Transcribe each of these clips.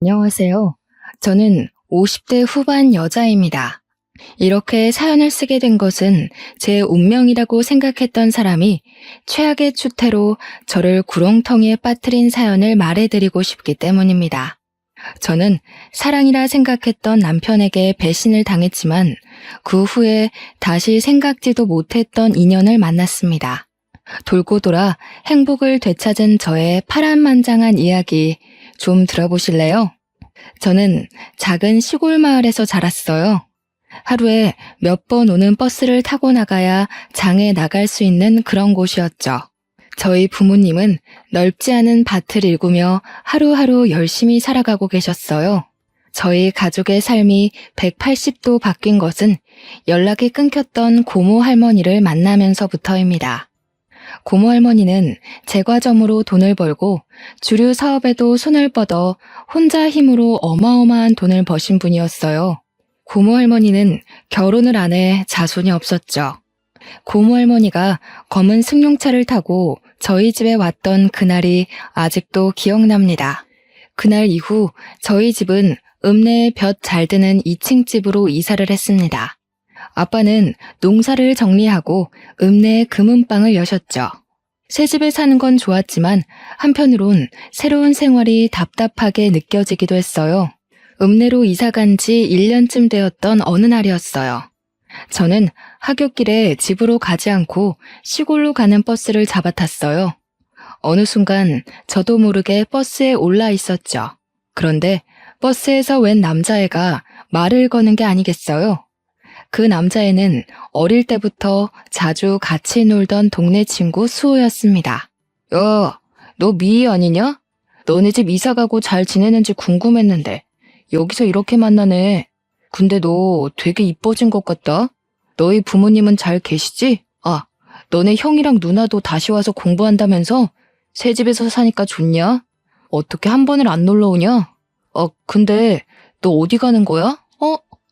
안녕하세요. 저는 50대 후반 여자입니다. 이렇게 사연을 쓰게 된 것은 제 운명이라고 생각했던 사람이 최악의 추태로 저를 구렁텅이에 빠뜨린 사연을 말해드리고 싶기 때문입니다. 저는 사랑이라 생각했던 남편에게 배신을 당했지만 그 후에 다시 생각지도 못했던 인연을 만났습니다. 돌고 돌아 행복을 되찾은 저의 파란만장한 이야기 좀 들어보실래요? 저는 작은 시골 마을에서 자랐어요. 하루에 몇 번 오는 버스를 타고 나가야 장에 나갈 수 있는 그런 곳이었죠. 저희 부모님은 넓지 않은 밭을 일구며 하루하루 열심히 살아가고 계셨어요. 저희 가족의 삶이 180도 바뀐 것은 연락이 끊겼던 고모 할머니를 만나면서부터입니다. 고모 할머니는 제과점으로 돈을 벌고 주류 사업에도 손을 뻗어 혼자 힘으로 어마어마한 돈을 버신 분이었어요. 고모 할머니는 결혼을 안 해 자손이 없었죠. 고모 할머니가 검은 승용차를 타고 저희 집에 왔던 그날이 아직도 기억납니다. 그날 이후 저희 집은 읍내에 볕 잘 드는 2층 집으로 이사를 했습니다. 아빠는 농사를 정리하고 읍내에 금은방을 여셨죠. 새 집에 사는 건 좋았지만 한편으론 새로운 생활이 답답하게 느껴지기도 했어요. 읍내로 이사 간 지 1년쯤 되었던 어느 날이었어요. 저는 하굣길에 집으로 가지 않고 시골로 가는 버스를 잡아탔어요. 어느 순간 저도 모르게 버스에 올라 있었죠. 그런데 버스에서 웬 남자애가 말을 거는 게 아니겠어요? 그 남자애는 어릴 때부터 자주 같이 놀던 동네 친구 수호였습니다. 야, 너 미희 아니냐? 너네 집 이사 가고 잘 지내는지 궁금했는데 여기서 이렇게 만나네. 근데 너 되게 이뻐진 것 같다. 너희 부모님은 잘 계시지? 아, 너네 형이랑 누나도 다시 와서 공부한다면서? 새 집에서 사니까 좋냐? 어떻게 한 번을 안 놀러 오냐? 근데 너 어디 가는 거야?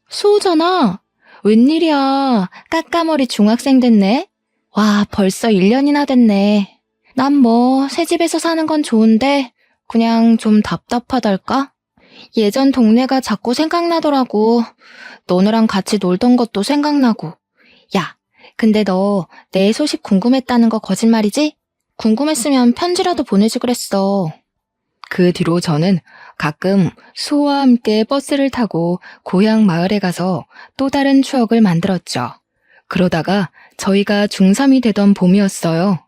수호잖아. 웬일이야. 까까머리 중학생 됐네. 와, 벌써 1년이나 됐네. 난 뭐 새 집에서 사는 건 좋은데 그냥 좀 답답하달까? 예전 동네가 자꾸 생각나더라고. 너네랑 같이 놀던 것도 생각나고. 야, 근데 너 내 소식 궁금했다는 거 거짓말이지? 궁금했으면 편지라도 보내지 그랬어. 그 뒤로 저는 가끔 수호와 함께 버스를 타고 고향 마을에 가서 또 다른 추억을 만들었죠. 그러다가 저희가 중3이 되던 봄이었어요.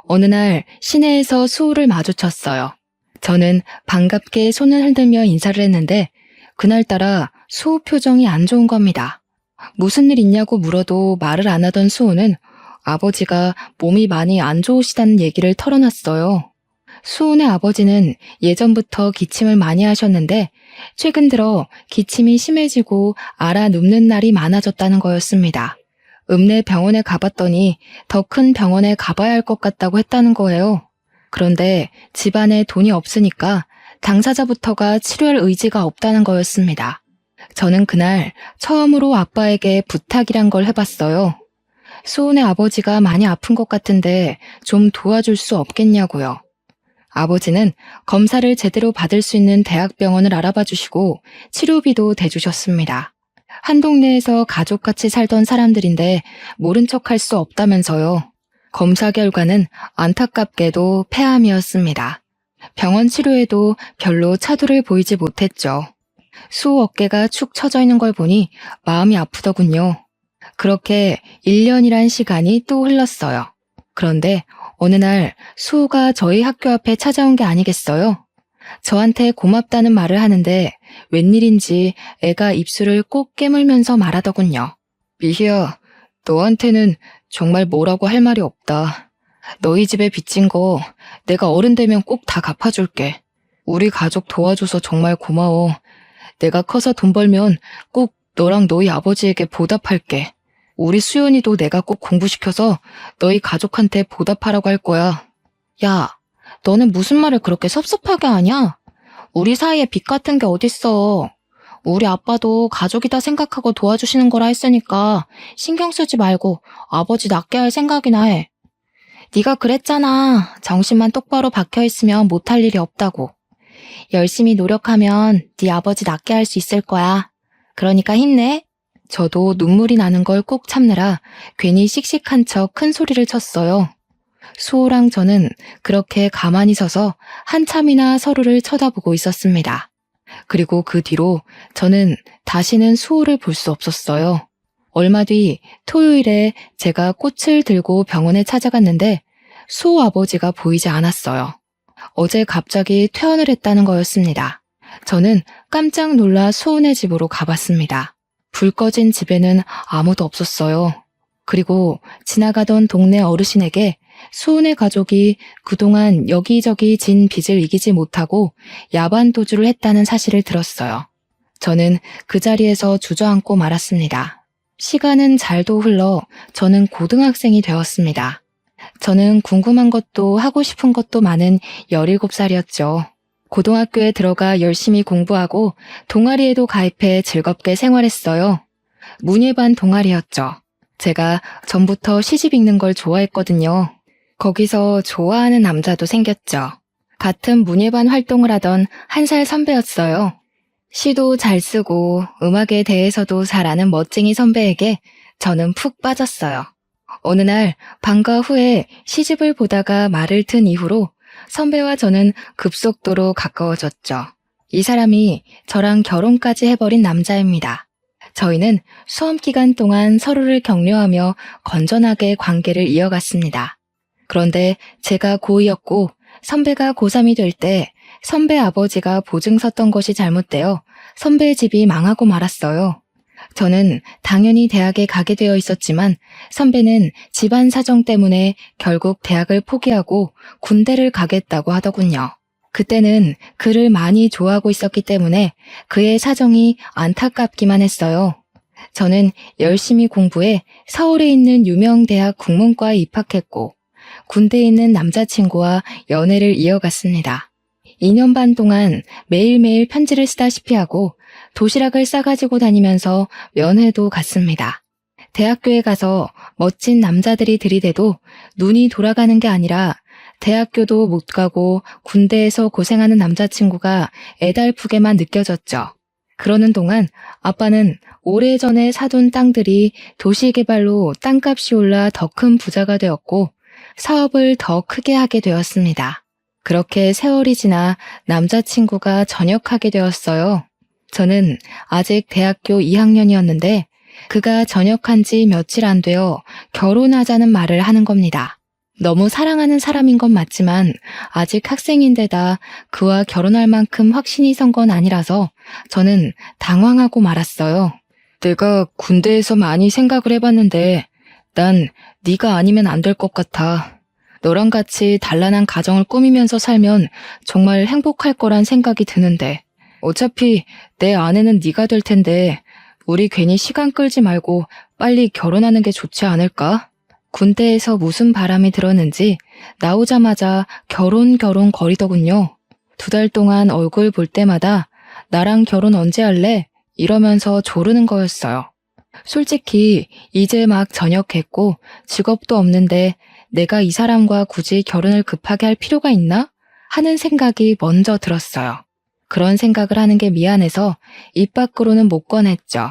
어느 날 시내에서 수호를 마주쳤어요. 저는 반갑게 손을 흔들며 인사를 했는데 그날따라 수호 표정이 안 좋은 겁니다. 무슨 일 있냐고 물어도 말을 안 하던 수호는 아버지가 몸이 많이 안 좋으시다는 얘기를 털어놨어요. 수호네 아버지는 예전부터 기침을 많이 하셨는데 최근 들어 기침이 심해지고 앓아 눕는 날이 많아졌다는 거였습니다. 읍내 병원에 가봤더니 더 큰 병원에 가봐야 할 것 같다고 했다는 거예요. 그런데 집안에 돈이 없으니까 당사자부터가 치료할 의지가 없다는 거였습니다. 저는 그날 처음으로 아빠에게 부탁이란 걸 해봤어요. 수호네 아버지가 많이 아픈 것 같은데 좀 도와줄 수 없겠냐고요. 아버지는 검사를 제대로 받을 수 있는 대학병원을 알아봐 주시고 치료비도 대주셨습니다. 한 동네에서 가족같이 살던 사람들인데 모른 척할 수 없다면서요. 검사 결과는 안타깝게도 폐암이었습니다. 병원 치료에도 별로 차도를 보이지 못했죠. 수호 어깨가 축 처져 있는 걸 보니 마음이 아프더군요. 그렇게 1년이란 시간이 또 흘렀어요. 그런데 어느 날 수호가 저희 학교 앞에 찾아온 게 아니겠어요? 저한테 고맙다는 말을 하는데 웬일인지 애가 입술을 꼭 깨물면서 말하더군요. 미희야, 너한테는 정말 뭐라고 할 말이 없다. 너희 집에 빚진 거 내가 어른 되면 꼭 다 갚아줄게. 우리 가족 도와줘서 정말 고마워. 내가 커서 돈 벌면 꼭 너랑 너희 아버지에게 보답할게. 우리 수연이도 내가 꼭 공부시켜서 너희 가족한테 보답하라고 할 거야. 야, 너는 무슨 말을 그렇게 섭섭하게 하냐? 우리 사이에 빚 같은 게 어딨어. 우리 아빠도 가족이다 생각하고 도와주시는 거라 했으니까 신경 쓰지 말고 아버지 낫게 할 생각이나 해. 네가 그랬잖아. 정신만 똑바로 박혀있으면 못할 일이 없다고. 열심히 노력하면 네 아버지 낫게 할 수 있을 거야. 그러니까 힘내. 저도 눈물이 나는 걸 꼭 참느라 괜히 씩씩한 척 큰 소리를 쳤어요. 수호랑 저는 그렇게 가만히 서서 한참이나 서로를 쳐다보고 있었습니다. 그리고 그 뒤로 저는 다시는 수호를 볼 수 없었어요. 얼마 뒤 토요일에 제가 꽃을 들고 병원에 찾아갔는데 수호 아버지가 보이지 않았어요. 어제 갑자기 퇴원을 했다는 거였습니다. 저는 깜짝 놀라 수호네 집으로 가봤습니다. 불 꺼진 집에는 아무도 없었어요. 그리고 지나가던 동네 어르신에게 수호네 가족이 그동안 여기저기 진 빚을 이기지 못하고 야반 도주를 했다는 사실을 들었어요. 저는 그 자리에서 주저앉고 말았습니다. 시간은 잘도 흘러 저는 고등학생이 되었습니다. 저는 궁금한 것도 하고 싶은 것도 많은 17살이었죠. 고등학교에 들어가 열심히 공부하고 동아리에도 가입해 즐겁게 생활했어요. 문예반 동아리였죠. 제가 전부터 시집 읽는 걸 좋아했거든요. 거기서 좋아하는 남자도 생겼죠. 같은 문예반 활동을 하던 1살 선배였어요. 시도 잘 쓰고 음악에 대해서도 잘 아는 멋쟁이 선배에게 저는 푹 빠졌어요. 어느 날 방과 후에 시집을 보다가 말을 튼 이후로 선배와 저는 급속도로 가까워졌죠. 이 사람이 저랑 결혼까지 해버린 남자입니다. 저희는 수험 기간 동안 서로를 격려하며 건전하게 관계를 이어갔습니다. 그런데 제가 고2였고 선배가 고3이 될 때 선배 아버지가 보증 섰던 것이 잘못되어 선배의 집이 망하고 말았어요. 저는 당연히 대학에 가게 되어 있었지만 선배는 집안 사정 때문에 결국 대학을 포기하고 군대를 가겠다고 하더군요. 그때는 그를 많이 좋아하고 있었기 때문에 그의 사정이 안타깝기만 했어요. 저는 열심히 공부해 서울에 있는 유명 대학 국문과에 입학했고 군대에 있는 남자친구와 연애를 이어갔습니다. 2년 반 동안 매일매일 편지를 쓰다시피 하고 도시락을 싸가지고 다니면서 면회도 갔습니다. 대학교에 가서 멋진 남자들이 들이대도 눈이 돌아가는 게 아니라 대학교도 못 가고 군대에서 고생하는 남자친구가 애달프게만 느껴졌죠. 그러는 동안 아빠는 오래전에 사둔 땅들이 도시개발로 땅값이 올라 더 큰 부자가 되었고 사업을 더 크게 하게 되었습니다. 그렇게 세월이 지나 남자친구가 전역하게 되었어요. 저는 아직 대학교 2학년이었는데 그가 전역한 지 며칠 안 되어 결혼하자는 말을 하는 겁니다. 너무 사랑하는 사람인 건 맞지만 아직 학생인데다 그와 결혼할 만큼 확신이 선 건 아니라서 저는 당황하고 말았어요. 내가 군대에서 많이 생각을 해봤는데 난 네가 아니면 안 될 것 같아. 너랑 같이 단란한 가정을 꾸미면서 살면 정말 행복할 거란 생각이 드는데 어차피 내 아내는 네가 될 텐데 우리 괜히 시간 끌지 말고 빨리 결혼하는 게 좋지 않을까? 군대에서 무슨 바람이 들었는지 나오자마자 결혼 거리더군요. 2달 동안 얼굴 볼 때마다 나랑 결혼 언제 할래? 이러면서 조르는 거였어요. 솔직히 이제 막 전역했고 직업도 없는데 내가 이 사람과 굳이 결혼을 급하게 할 필요가 있나? 하는 생각이 먼저 들었어요. 그런 생각을 하는 게 미안해서 입 밖으로는 못 꺼냈죠.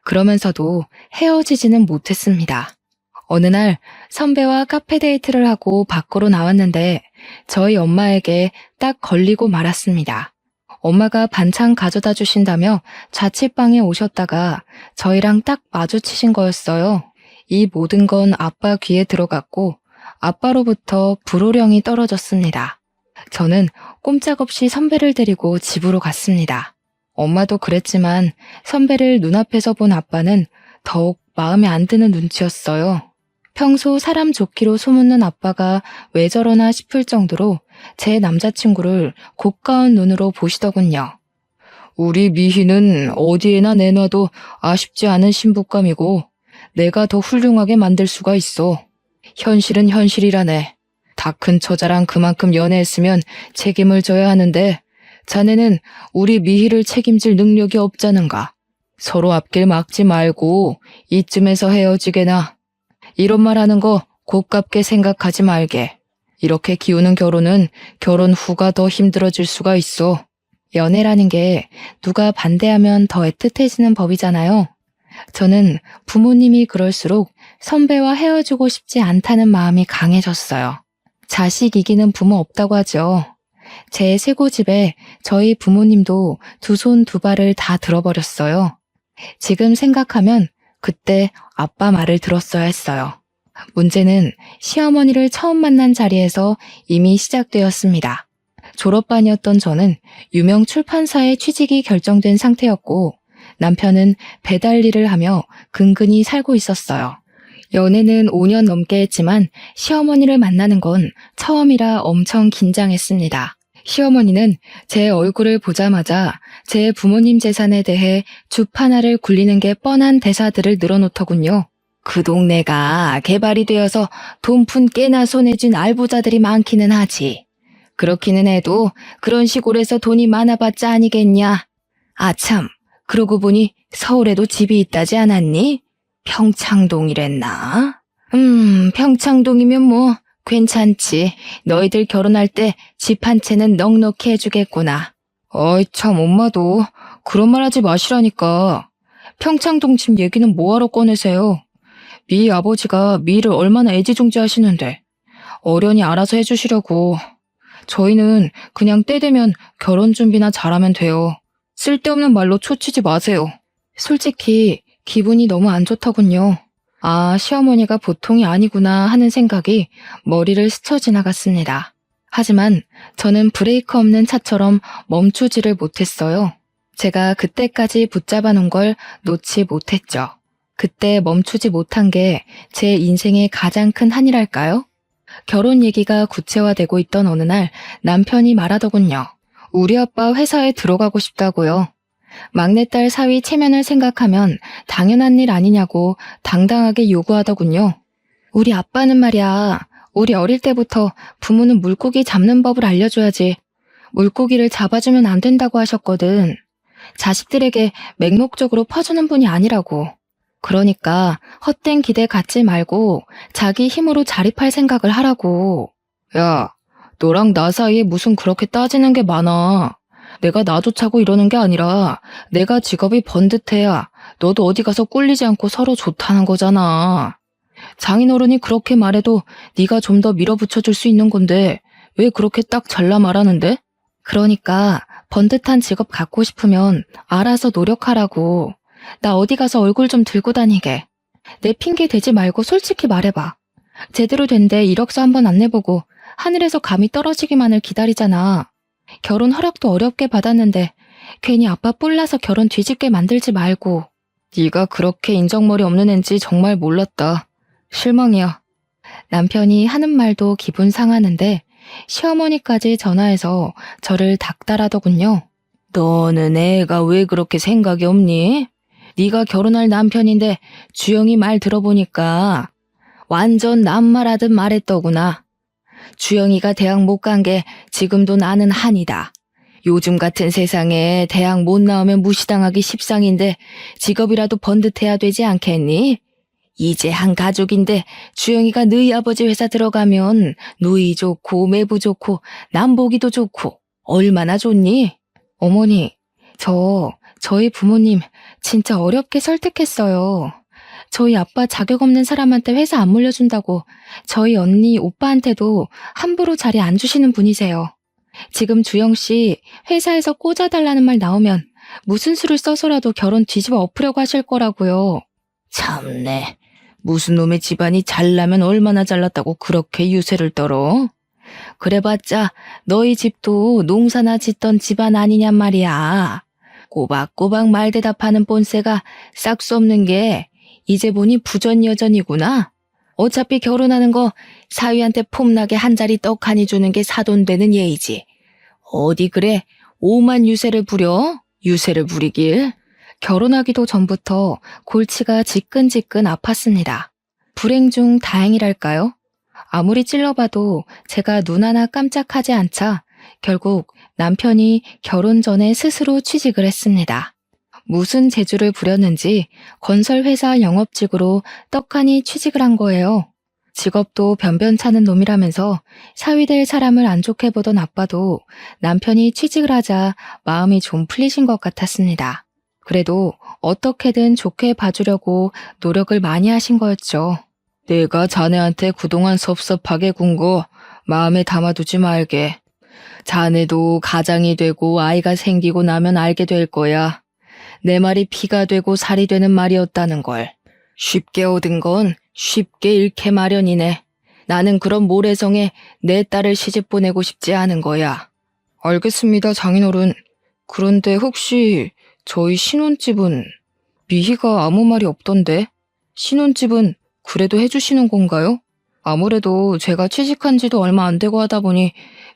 그러면서도 헤어지지는 못했습니다. 어느 날 선배와 카페 데이트를 하고 밖으로 나왔는데 저희 엄마에게 딱 걸리고 말았습니다. 엄마가 반찬 가져다 주신다며 자취방에 오셨다가 저희랑 딱 마주치신 거였어요. 이 모든 건 아빠 귀에 들어갔고 아빠로부터 불호령이 떨어졌습니다. 저는 꼼짝없이 선배를 데리고 집으로 갔습니다. 엄마도 그랬지만 선배를 눈앞에서 본 아빠는 더욱 마음에 안 드는 눈치였어요. 평소 사람 좋기로 소문난 아빠가 왜 저러나 싶을 정도로 제 남자친구를 고가운 눈으로 보시더군요. 우리 미희는 어디에나 내놔도 아쉽지 않은 신부감이고 내가 더 훌륭하게 만들 수가 있어. 현실은 현실이라네. 다 큰 처자랑 그만큼 연애했으면 책임을 져야 하는데 자네는 우리 미희를 책임질 능력이 없자는가. 서로 앞길 막지 말고 이쯤에서 헤어지게나. 이런 말 하는 거 고깝게 생각하지 말게. 이렇게 기우는 결혼은 결혼 후가 더 힘들어질 수가 있어. 연애라는 게 누가 반대하면 더 애틋해지는 법이잖아요. 저는 부모님이 그럴수록 선배와 헤어지고 싶지 않다는 마음이 강해졌어요. 자식 이기는 부모 없다고 하죠. 제 쇄고집에 저희 부모님도 두 손 두 발을 다 들어버렸어요. 지금 생각하면 그때 아빠 말을 들었어야 했어요. 문제는 시어머니를 처음 만난 자리에서 이미 시작되었습니다. 졸업반이었던 저는 유명 출판사에 취직이 결정된 상태였고 남편은 배달 일을 하며 근근히 살고 있었어요. 연애는 5년 넘게 했지만 시어머니를 만나는 건 처음이라 엄청 긴장했습니다. 시어머니는 제 얼굴을 보자마자 제 부모님 재산에 대해 주파나를 굴리는 게 뻔한 대사들을 늘어놓더군요. 그 동네가 개발이 되어서 돈푼 깨나 손에 쥔 알부자들이 많기는 하지. 그렇기는 해도 그런 시골에서 돈이 많아봤자 아니겠냐. 아참, 그러고 보니 서울에도 집이 있다지 않았니? 평창동이랬나? 평창동이면 뭐 괜찮지. 너희들 결혼할 때 집 한 채는 넉넉히 해주겠구나. 어이 참 엄마도 그런 말 하지 마시라니까. 평창동 집 얘기는 뭐하러 꺼내세요? 미 아버지가 미를 얼마나 애지중지하시는데 어련히 알아서 해주시려고. 저희는 그냥 때 되면 결혼 준비나 잘하면 돼요. 쓸데없는 말로 초치지 마세요. 솔직히 기분이 너무 안 좋더군요. 아, 시어머니가 보통이 아니구나 하는 생각이 머리를 스쳐 지나갔습니다. 하지만 저는 브레이크 없는 차처럼 멈추지를 못했어요. 제가 그때까지 붙잡아 놓은 걸 놓지 못했죠. 그때 멈추지 못한 게 제 인생의 가장 큰 한이랄까요? 결혼 얘기가 구체화되고 있던 어느 날 남편이 말하더군요. 우리 아빠 회사에 들어가고 싶다고요. 막내딸 사위 체면을 생각하면 당연한 일 아니냐고 당당하게 요구하더군요. 우리 아빠는 말이야, 우리 어릴 때부터 부모는 물고기 잡는 법을 알려줘야지 물고기를 잡아주면 안 된다고 하셨거든. 자식들에게 맹목적으로 퍼주는 분이 아니라고. 그러니까 헛된 기대 갖지 말고 자기 힘으로 자립할 생각을 하라고. 야, 너랑 나 사이에 무슨 그렇게 따지는 게 많아. 내가 나 좋자고 이러는 게 아니라 내가 직업이 번듯해야 너도 어디 가서 꿀리지 않고 서로 좋다는 거잖아. 장인어른이 그렇게 말해도 네가 좀 더 밀어붙여줄 수 있는 건데 왜 그렇게 딱 잘라 말하는데? 그러니까 번듯한 직업 갖고 싶으면 알아서 노력하라고. 나 어디 가서 얼굴 좀 들고 다니게. 내 핑계 대지 말고 솔직히 말해봐. 제대로 된 데 이력서 한번 안 내보고 하늘에서 감이 떨어지기만을 기다리잖아. 결혼 허락도 어렵게 받았는데 괜히 아빠 뿔나서 결혼 뒤집게 만들지 말고. 네가 그렇게 인정머리 없는 앤지 정말 몰랐다. 실망이야. 남편이 하는 말도 기분 상하는데 시어머니까지 전화해서 저를 닥달하더군요. 너는 애가 왜 그렇게 생각이 없니? 네가 결혼할 남편인데 주영이 말 들어보니까 완전 남말하듯 말했더구나. 주영이가 대학 못 간 게 지금도 나는 한이다. 요즘 같은 세상에 대학 못 나오면 무시당하기 십상인데 직업이라도 번듯해야 되지 않겠니? 이제 한 가족인데 주영이가 너희 아버지 회사 들어가면 누이 좋고 매부 좋고 남보기도 좋고 얼마나 좋니? 어머니, 저희 부모님 진짜 어렵게 설득했어요. 저희 아빠 자격 없는 사람한테 회사 안 물려준다고 저희 언니, 오빠한테도 함부로 자리 안 주시는 분이세요. 지금 주영 씨 회사에서 꽂아달라는 말 나오면 무슨 수를 써서라도 결혼 뒤집어 엎으려고 하실 거라고요. 참네. 무슨 놈의 집안이 잘나면 얼마나 잘났다고 그렇게 유세를 떨어? 그래봤자 너희 집도 농사나 짓던 집안 아니냔 말이야. 꼬박꼬박 말대답하는 본세가 싹 수 없는 게 이제 보니 부전여전이구나. 어차피 결혼하는 거 사위한테 폼나게 한 자리 떡하니 주는 게 사돈되는 예의지. 어디 그래 오만 유세를 부려? 유세를 부리길. 결혼하기도 전부터 골치가 지끈지끈 아팠습니다. 불행 중 다행이랄까요? 아무리 찔러봐도 제가 눈 하나 깜짝하지 않자 결국 남편이 결혼 전에 스스로 취직을 했습니다. 무슨 재주를 부렸는지 건설회사 영업직으로 떡하니 취직을 한 거예요. 직업도 변변찮은 놈이라면서 사위될 사람을 안 좋게 보던 아빠도 남편이 취직을 하자 마음이 좀 풀리신 것 같았습니다. 그래도 어떻게든 좋게 봐주려고 노력을 많이 하신 거였죠. 내가 자네한테 그동안 섭섭하게 군 거 마음에 담아두지 말게. 자네도 가장이 되고 아이가 생기고 나면 알게 될 거야. 내 말이 피가 되고 살이 되는 말이었다는 걸. 쉽게 얻은 건 쉽게 잃게 마련이네. 나는 그런 모래성에 내 딸을 시집 보내고 싶지 않은 거야. 알겠습니다, 장인어른. 그런데 혹시 저희 신혼집은 미희가 아무 말이 없던데? 신혼집은 그래도 해주시는 건가요? 아무래도 제가 취직한 지도 얼마 안 되고 하다 보니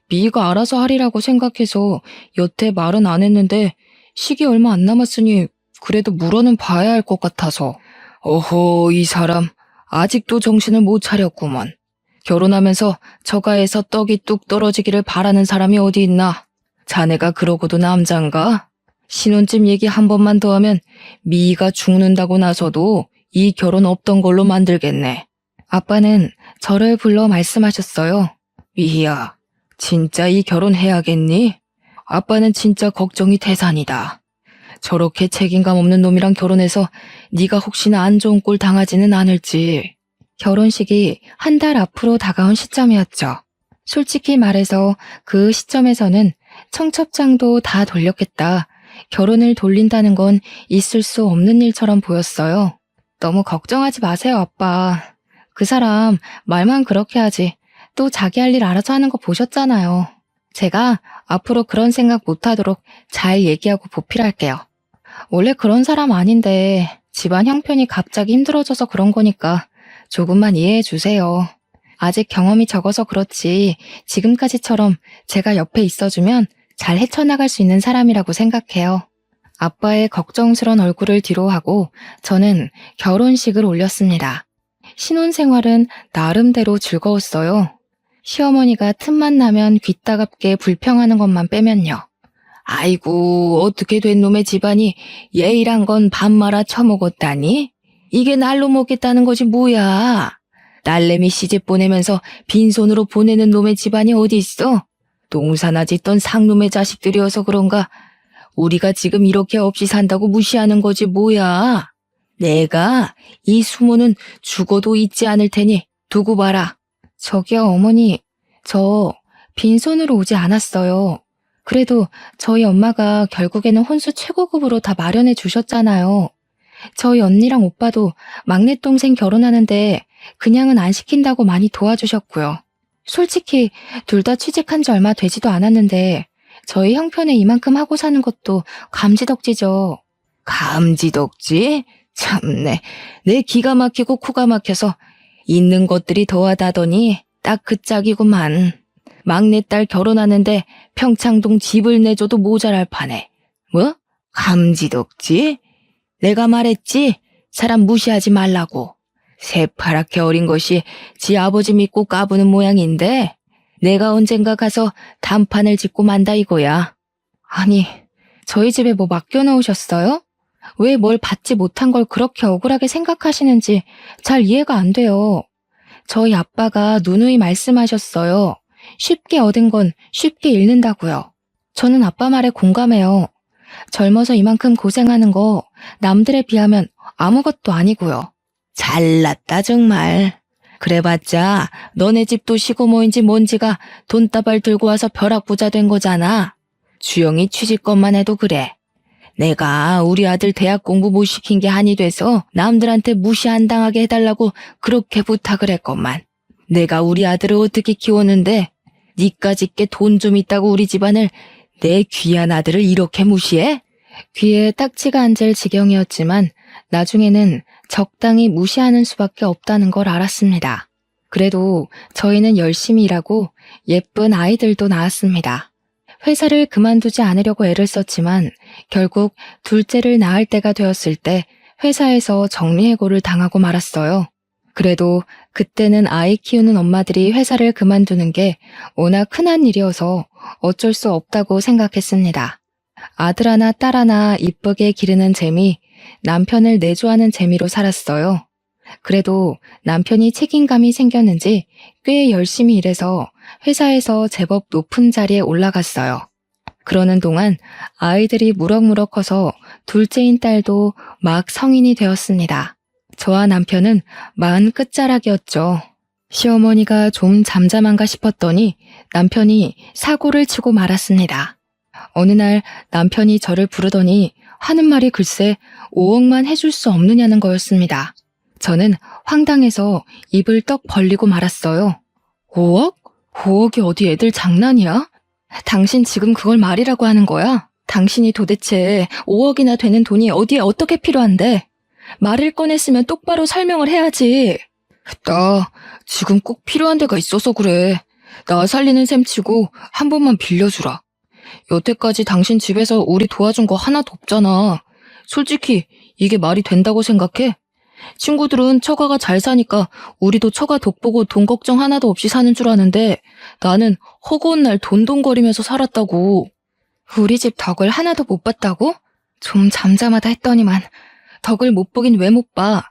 미희가 알아서 하리라고 생각해서 여태 말은 안 했는데 시기 얼마 안 남았으니 그래도 물어는 봐야 할 것 같아서. 어허, 이 사람 아직도 정신을 못 차렸구먼. 결혼하면서 처가에서 떡이 뚝 떨어지기를 바라는 사람이 어디 있나? 자네가 그러고도 남잔가? 신혼집 얘기 한 번만 더 하면 미희가 죽는다고 나서도 이 결혼 없던 걸로 만들겠네. 아빠는 저를 불러 말씀하셨어요. 미희야, 진짜 이 결혼 해야겠니? 아빠는 진짜 걱정이 태산이다. 저렇게 책임감 없는 놈이랑 결혼해서 네가 혹시나 안 좋은 꼴 당하지는 않을지. 결혼식이 한 달 앞으로 다가온 시점이었죠. 솔직히 말해서 그 시점에서는 청첩장도 다 돌렸겠다. 결혼을 돌린다는 건 있을 수 없는 일처럼 보였어요. 너무 걱정하지 마세요, 아빠. 그 사람 말만 그렇게 하지. 또 자기 할 일 알아서 하는 거 보셨잖아요. 제가 앞으로 그런 생각 못하도록 잘 얘기하고 보필할게요. 원래 그런 사람 아닌데 집안 형편이 갑자기 힘들어져서 그런 거니까 조금만 이해해 주세요. 아직 경험이 적어서 그렇지 지금까지처럼 제가 옆에 있어주면 잘 헤쳐나갈 수 있는 사람이라고 생각해요. 아빠의 걱정스런 얼굴을 뒤로하고 저는 결혼식을 올렸습니다. 신혼생활은 나름대로 즐거웠어요. 시어머니가 틈만 나면 귀따갑게 불평하는 것만 빼면요. 아이고, 어떻게 된 놈의 집안이 예의란 건 밥 말아 처먹었다니? 이게 날로 먹겠다는 거지 뭐야. 딸내미 시집 보내면서 빈손으로 보내는 놈의 집안이 어디 있어? 농사나 짓던 상놈의 자식들이어서 그런가 우리가 지금 이렇게 없이 산다고 무시하는 거지 뭐야. 내가 이 수모는 죽어도 잊지 않을 테니 두고 봐라. 저기요, 어머니. 저 빈손으로 오지 않았어요. 그래도 저희 엄마가 결국에는 혼수 최고급으로 다 마련해 주셨잖아요. 저희 언니랑 오빠도 막내 동생 결혼하는데 그냥은 안 시킨다고 많이 도와주셨고요. 솔직히 둘 다 취직한 지 얼마 되지도 않았는데 저희 형편에 이만큼 하고 사는 것도 감지덕지죠. 감지덕지? 참네. 내 기가 막히고 코가 막혀서 있는 것들이 더하다더니 딱 그 짝이구만. 막내딸 결혼하는데 평창동 집을 내줘도 모자랄 판에. 뭐? 감지덕지? 내가 말했지? 사람 무시하지 말라고. 새파랗게 어린 것이 지 아버지 믿고 까부는 모양인데 내가 언젠가 가서 단판을 짓고 만다 이거야. 아니, 저희 집에 뭐 맡겨놓으셨어요? 왜 뭘 받지 못한 걸 그렇게 억울하게 생각하시는지 잘 이해가 안 돼요. 저희 아빠가 누누이 말씀하셨어요. 쉽게 얻은 건 쉽게 잃는다고요. 저는 아빠 말에 공감해요. 젊어서 이만큼 고생하는 거 남들에 비하면 아무것도 아니고요. 잘났다 정말. 그래봤자 너네 집도 시고모인지 뭔지가 돈다발 들고 와서 벼락부자 된 거잖아. 주영이 취직것만 해도 그래. 내가 우리 아들 대학 공부 못 시킨 게 한이 돼서 남들한테 무시 안 당하게 해달라고 그렇게 부탁을 했건만. 내가 우리 아들을 어떻게 키웠는데 니까짓게 돈 좀 있다고 우리 집안을 내 귀한 아들을 이렇게 무시해? 귀에 딱지가 앉을 지경이었지만 나중에는 적당히 무시하는 수밖에 없다는 걸 알았습니다. 그래도 저희는 열심히 일하고 예쁜 아이들도 낳았습니다. 회사를 그만두지 않으려고 애를 썼지만 결국 둘째를 낳을 때가 되었을 때 회사에서 정리해고를 당하고 말았어요. 그래도 그때는 아이 키우는 엄마들이 회사를 그만두는 게 워낙 흔한 일이어서 어쩔 수 없다고 생각했습니다. 아들 하나 딸 하나 이쁘게 기르는 재미, 남편을 내조하는 재미로 살았어요. 그래도 남편이 책임감이 생겼는지 꽤 열심히 일해서 회사에서 제법 높은 자리에 올라갔어요. 그러는 동안 아이들이 무럭무럭 커서 둘째인 딸도 막 성인이 되었습니다. 저와 남편은 40 끝자락이었죠. 시어머니가 좀 잠잠한가 싶었더니 남편이 사고를 치고 말았습니다. 어느 날 남편이 저를 부르더니 하는 말이 글쎄 5억만 해줄 수 없느냐는 거였습니다. 저는 황당해서 입을 떡 벌리고 말았어요. 5억? 5억이 어디 애들 장난이야? 당신 지금 그걸 말이라고 하는 거야? 당신이 도대체 5억이나 되는 돈이 어디에 어떻게 필요한데? 말을 꺼냈으면 똑바로 설명을 해야지. 나 지금 꼭 필요한 데가 있어서 그래. 나 살리는 셈 치고 한 번만 빌려주라. 여태까지 당신 집에서 우리 도와준 거 하나도 없잖아. 솔직히 이게 말이 된다고 생각해? 친구들은 처가가 잘 사니까 우리도 처가 덕보고 돈 걱정 하나도 없이 사는 줄 아는데 나는 허구한 날 돈돈거리면서 살았다고. 우리 집 덕을 하나도 못 봤다고? 좀 잠잠하다 했더니만 덕을 못 보긴 왜 못 봐.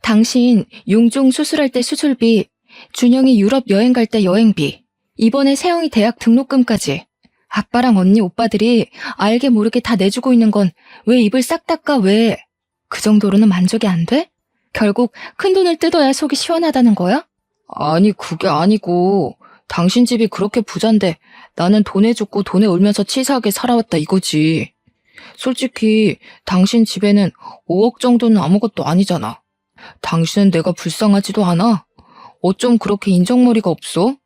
당신 용종 수술할 때 수술비, 준영이 유럽 여행 갈 때 여행비, 이번에 세영이 대학 등록금까지 아빠랑 언니 오빠들이 알게 모르게 다 내주고 있는 건 왜 입을 싹 닦아 왜? 그 정도로는 만족이 안 돼? 결국 큰돈을 뜯어야 속이 시원하다는 거야? 아니 그게 아니고 당신 집이 그렇게 부잔데 나는 돈에 죽고 돈에 울면서 치사하게 살아왔다 이거지. 솔직히 당신 집에는 5억 정도는 아무것도 아니잖아. 당신은 내가 불쌍하지도 않아? 어쩜 그렇게 인정머리가 없어?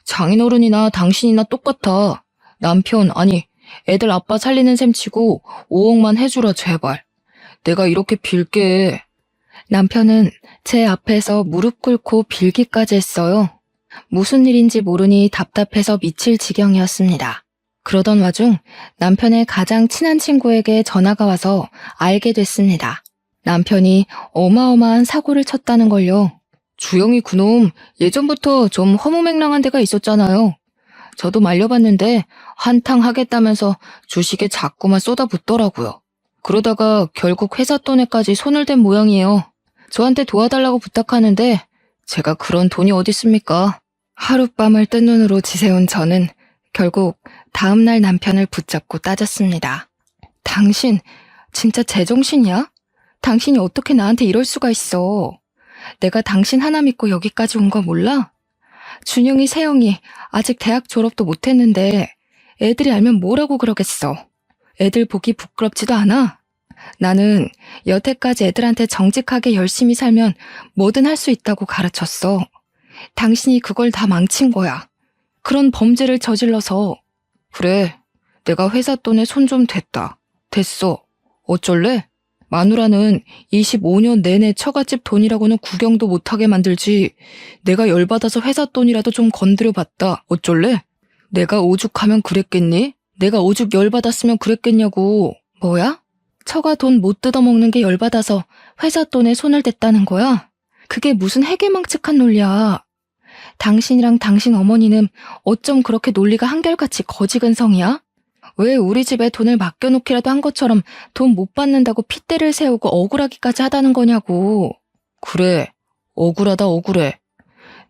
장인어른이나 당신이나 똑같아. 남편 아니 애들 아빠 살리는 셈 치고 5억만 해주라 제발. 내가 이렇게 빌게. 남편은 제 앞에서 무릎 꿇고 빌기까지 했어요. 무슨 일인지 모르니 답답해서 미칠 지경이었습니다. 그러던 와중 남편의 가장 친한 친구에게 전화가 와서 알게 됐습니다. 남편이 어마어마한 사고를 쳤다는 걸요. 주영이 그놈 예전부터 좀 허무맹랑한 데가 있었잖아요. 저도 말려봤는데 한탕 하겠다면서 주식에 자꾸만 쏟아붓더라고요. 그러다가 결국 회사 돈에까지 손을 댄 모양이에요. 저한테 도와달라고 부탁하는데 제가 그런 돈이 어디 있습니까? 하룻밤을 뜬 눈으로 지새운 저는 결국 다음날 남편을 붙잡고 따졌습니다. 당신 진짜 제정신이야? 당신이 어떻게 나한테 이럴 수가 있어? 내가 당신 하나 믿고 여기까지 온 거 몰라? 준영이, 세영이 아직 대학 졸업도 못했는데 애들이 알면 뭐라고 그러겠어. 애들 보기 부끄럽지도 않아? 나는 여태까지 애들한테 정직하게 열심히 살면 뭐든 할 수 있다고 가르쳤어. 당신이 그걸 다 망친 거야. 그런 범죄를 저질러서. 그래, 내가 회사 돈에 손 좀 댔다. 됐어. 어쩔래? 마누라는 25년 내내 처갓집 돈이라고는 구경도 못하게 만들지. 내가 열받아서 회사 돈이라도 좀 건드려봤다. 어쩔래? 내가 오죽하면 그랬겠니? 내가 오죽 열받았으면 그랬겠냐고. 뭐야? 처가 돈 못 뜯어먹는 게 열받아서 회사 돈에 손을 댔다는 거야? 그게 무슨 해괴망측한 논리야. 당신이랑 당신 어머니는 어쩜 그렇게 논리가 한결같이 거지근성이야? 왜 우리 집에 돈을 맡겨놓기라도 한 것처럼 돈 못 받는다고 핏대를 세우고 억울하기까지 하다는 거냐고. 그래, 억울하다 억울해.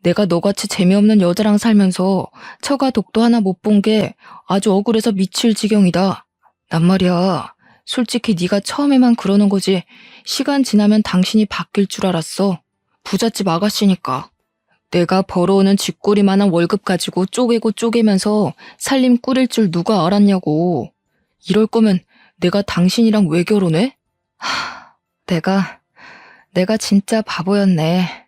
내가 너같이 재미없는 여자랑 살면서 처가 독도 하나 못 본 게 아주 억울해서 미칠 지경이다. 난 말이야, 솔직히 네가 처음에만 그러는 거지 시간 지나면 당신이 바뀔 줄 알았어. 부잣집 아가씨니까. 내가 벌어오는 쥐꼬리만한 월급 가지고 쪼개고 쪼개면서 살림 꾸릴 줄 누가 알았냐고. 이럴 거면 내가 당신이랑 왜 결혼해? 내가 진짜 바보였네.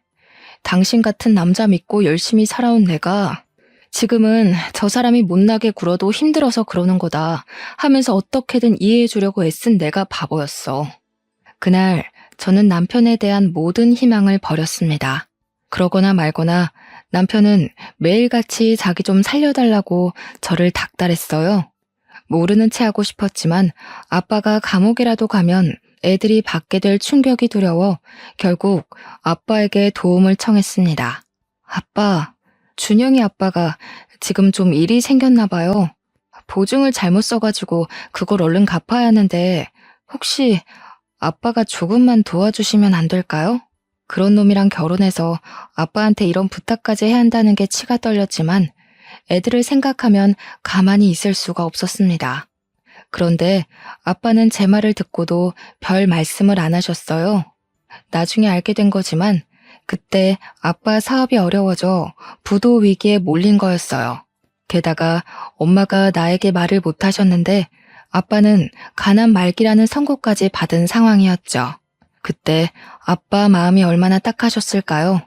당신 같은 남자 믿고 열심히 살아온 내가 지금은 저 사람이 못나게 굴어도 힘들어서 그러는 거다 하면서 어떻게든 이해해 주려고 애쓴 내가 바보였어. 그날 저는 남편에 대한 모든 희망을 버렸습니다. 그러거나 말거나 남편은 매일같이 자기 좀 살려달라고 저를 닥달했어요. 모르는 체 하고 싶었지만 아빠가 감옥이라도 가면 애들이 받게 될 충격이 두려워 결국 아빠에게 도움을 청했습니다. 아빠, 준영이 아빠가 지금 좀 일이 생겼나 봐요. 보증을 잘못 써가지고 그걸 얼른 갚아야 하는데 혹시 아빠가 조금만 도와주시면 안 될까요? 그런 놈이랑 결혼해서 아빠한테 이런 부탁까지 해야 한다는 게 치가 떨렸지만 애들을 생각하면 가만히 있을 수가 없었습니다. 그런데 아빠는 제 말을 듣고도 별 말씀을 안 하셨어요. 나중에 알게 된 거지만 그때 아빠 사업이 어려워져 부도 위기에 몰린 거였어요. 게다가 엄마가 나에게 말을 못 하셨는데 아빠는 가난 말기라는 선고까지 받은 상황이었죠. 그때 아빠 마음이 얼마나 딱하셨을까요?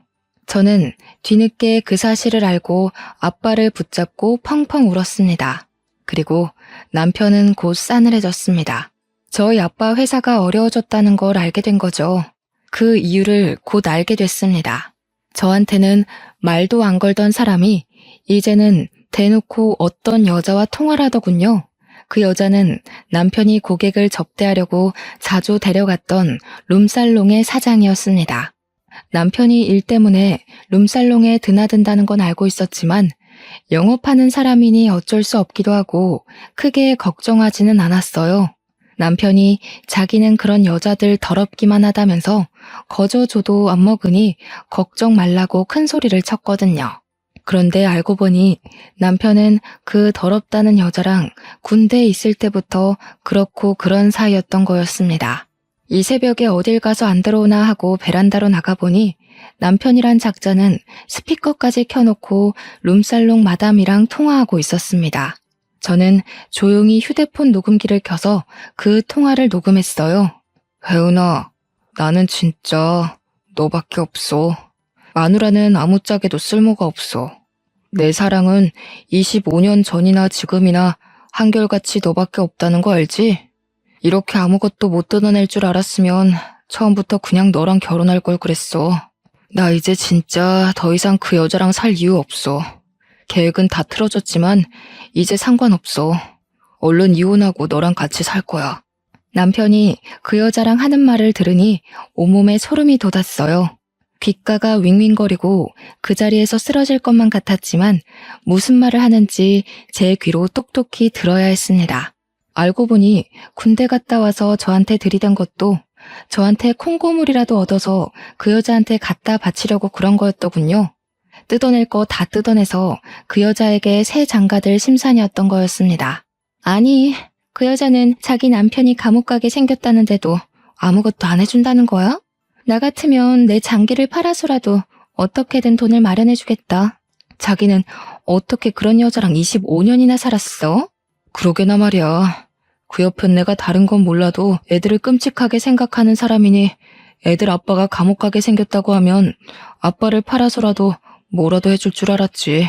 저는 뒤늦게 그 사실을 알고 아빠를 붙잡고 펑펑 울었습니다. 그리고 남편은 곧 싸늘해졌습니다. 저희 아빠 회사가 어려워졌다는 걸 알게 된 거죠. 그 이유를 곧 알게 됐습니다. 저한테는 말도 안 걸던 사람이 이제는 대놓고 어떤 여자와 통화를 하더군요. 그 여자는 남편이 고객을 접대하려고 자주 데려갔던 룸살롱의 사장이었습니다. 남편이 일 때문에 룸살롱에 드나든다는 건 알고 있었지만 영업하는 사람이니 어쩔 수 없기도 하고 크게 걱정하지는 않았어요. 남편이 자기는 그런 여자들 더럽기만 하다면서 거저줘도 안 먹으니 걱정 말라고 큰 소리를 쳤거든요. 그런데 알고 보니 남편은 그 더럽다는 여자랑 군대에 있을 때부터 그렇고 그런 사이였던 거였습니다. 이 새벽에 어딜 가서 안 들어오나 하고 베란다로 나가보니 남편이란 작자는 스피커까지 켜놓고 룸살롱 마담이랑 통화하고 있었습니다. 저는 조용히 휴대폰 녹음기를 켜서 그 통화를 녹음했어요. 혜은아, 나는 진짜 너밖에 없어. 마누라는 아무짝에도 쓸모가 없어. 내 사랑은 25년 전이나 지금이나 한결같이 너밖에 없다는 거 알지? 이렇게 아무것도 못 뜯어낼 줄 알았으면 처음부터 그냥 너랑 결혼할 걸 그랬어. 나 이제 진짜 더 이상 그 여자랑 살 이유 없어. 계획은 다 틀어졌지만 이제 상관없어. 얼른 이혼하고 너랑 같이 살 거야. 남편이 그 여자랑 하는 말을 들으니 온몸에 소름이 돋았어요. 귓가가 윙윙거리고 그 자리에서 쓰러질 것만 같았지만 무슨 말을 하는지 제 귀로 똑똑히 들어야 했습니다. 알고 보니 군대 갔다 와서 저한테 들이댄 것도 저한테 콩고물이라도 얻어서 그 여자한테 갖다 바치려고 그런 거였더군요. 뜯어낼 거 다 뜯어내서 그 여자에게 새 장가들 심산이었던 거였습니다. 아니, 그 여자는 자기 남편이 감옥 가게 생겼다는데도 아무것도 안 해준다는 거야? 나 같으면 내 장기를 팔아서라도 어떻게든 돈을 마련해주겠다. 자기는 어떻게 그런 여자랑 25년이나 살았어? 그러게나 말이야. 그 옆엔 내가 다른 건 몰라도 애들을 끔찍하게 생각하는 사람이니 애들 아빠가 감옥 가게 생겼다고 하면 아빠를 팔아서라도 뭐라도 해줄 줄 알았지.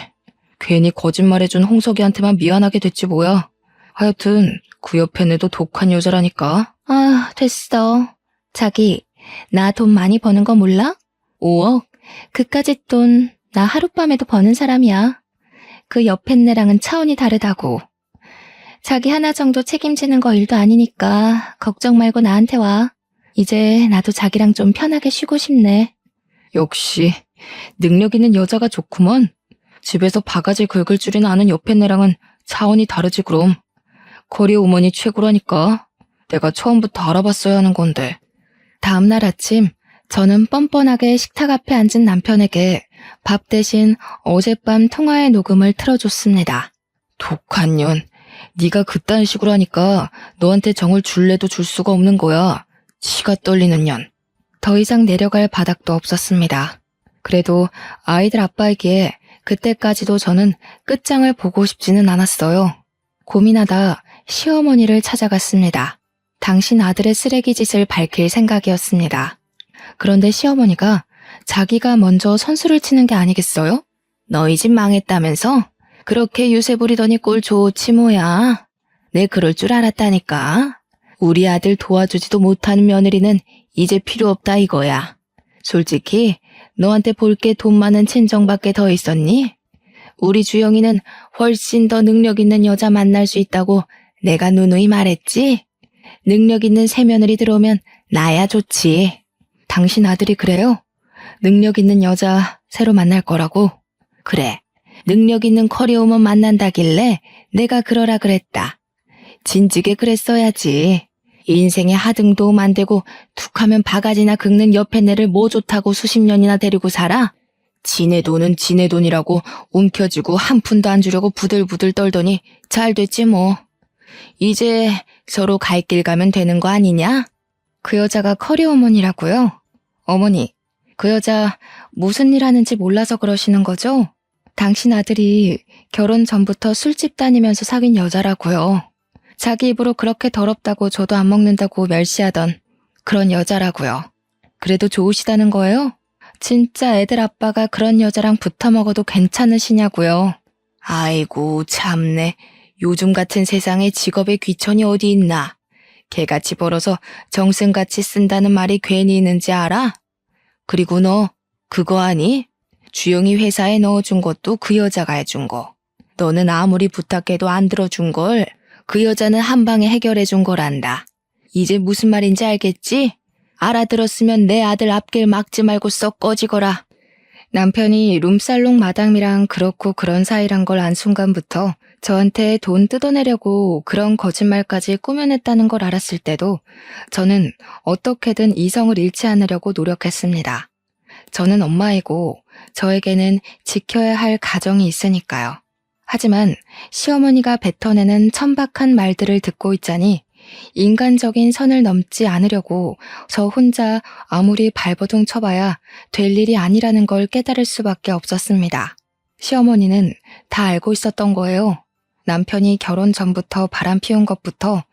괜히 거짓말해준 홍석이한테만 미안하게 됐지 뭐야. 하여튼 그 옆엔 애도 독한 여자라니까. 아, 됐어. 자기, 나 돈 많이 버는 거 몰라? 5억? 그까짓 돈 나 하룻밤에도 버는 사람이야. 그 옆엔 애랑은 차원이 다르다고. 자기 하나 정도 책임지는 거 일도 아니니까 걱정 말고 나한테 와. 이제 나도 자기랑 좀 편하게 쉬고 싶네. 역시 능력 있는 여자가 좋구먼. 집에서 바가지 긁을 줄이나 아는 옆엔 애랑은 차원이 다르지 그럼. 거리 어머니 최고라니까. 내가 처음부터 알아봤어야 하는 건데. 다음날 아침 저는 뻔뻔하게 식탁 앞에 앉은 남편에게 밥 대신 어젯밤 통화의 녹음을 틀어줬습니다. 독한 년. 네가 그딴 식으로 하니까 너한테 정을 줄래도 줄 수가 없는 거야. 치가 떨리는 년. 더 이상 내려갈 바닥도 없었습니다. 그래도 아이들 아빠이기에 그때까지도 저는 끝장을 보고 싶지는 않았어요. 고민하다 시어머니를 찾아갔습니다. 당신 아들의 쓰레기 짓을 밝힐 생각이었습니다. 그런데 시어머니가 자기가 먼저 선수를 치는 게 아니겠어요? 너희 집 망했다면서? 그렇게 유세 부리더니 꼴 좋지 뭐야. 내 그럴 줄 알았다니까. 우리 아들 도와주지도 못하는 며느리는 이제 필요 없다 이거야. 솔직히 너한테 볼 게 돈 많은 친정밖에 더 있었니? 우리 주영이는 훨씬 더 능력 있는 여자 만날 수 있다고 내가 누누이 말했지? 능력 있는 새 며느리 들어오면 나야 좋지. 당신 아들이 그래요? 능력 있는 여자 새로 만날 거라고? 그래. 능력 있는 커리어우먼 만난다길래 내가 그러라 그랬다. 진즉에 그랬어야지. 인생에 하등도 만들고 툭하면 바가지나 긁는 옆에 내를 뭐 좋다고 수십 년이나 데리고 살아? 지네 돈은 지네 돈이라고 움켜쥐고 한 푼도 안 주려고 부들부들 떨더니 잘 됐지 뭐. 이제 서로 갈 길 가면 되는 거 아니냐? 그 여자가 커리 어머니라고요? 어머니, 그 여자 무슨 일 하는지 몰라서 그러시는 거죠? 당신 아들이 결혼 전부터 술집 다니면서 사귄 여자라고요. 자기 입으로 그렇게 더럽다고 저도 안 먹는다고 멸시하던 그런 여자라고요. 그래도 좋으시다는 거예요? 진짜 애들 아빠가 그런 여자랑 붙어 먹어도 괜찮으시냐고요. 아이고 참네. 요즘 같은 세상에 직업의 귀천이 어디 있나. 개같이 벌어서 정승같이 쓴다는 말이 괜히 있는지 알아? 그리고 너 그거 아니? 주영이 회사에 넣어준 것도 그 여자가 해준 거. 너는 아무리 부탁해도 안 들어준 걸 그 여자는 한 방에 해결해준 거란다. 이제 무슨 말인지 알겠지? 알아들었으면 내 아들 앞길 막지 말고 썩 꺼지거라. 남편이 룸살롱 마담이랑 그렇고 그런 사이란 걸 안 순간부터 저한테 돈 뜯어내려고 그런 거짓말까지 꾸며냈다는 걸 알았을 때도 저는 어떻게든 이성을 잃지 않으려고 노력했습니다. 저는 엄마이고 저에게는 지켜야 할 가정이 있으니까요. 하지만 시어머니가 뱉어내는 천박한 말들을 듣고 있자니 인간적인 선을 넘지 않으려고 저 혼자 아무리 발버둥 쳐봐야 될 일이 아니라는 걸 깨달을 수밖에 없었습니다. 시어머니는 다 알고 있었던 거예요. 남편이 결혼 전부터 바람 피운 것부터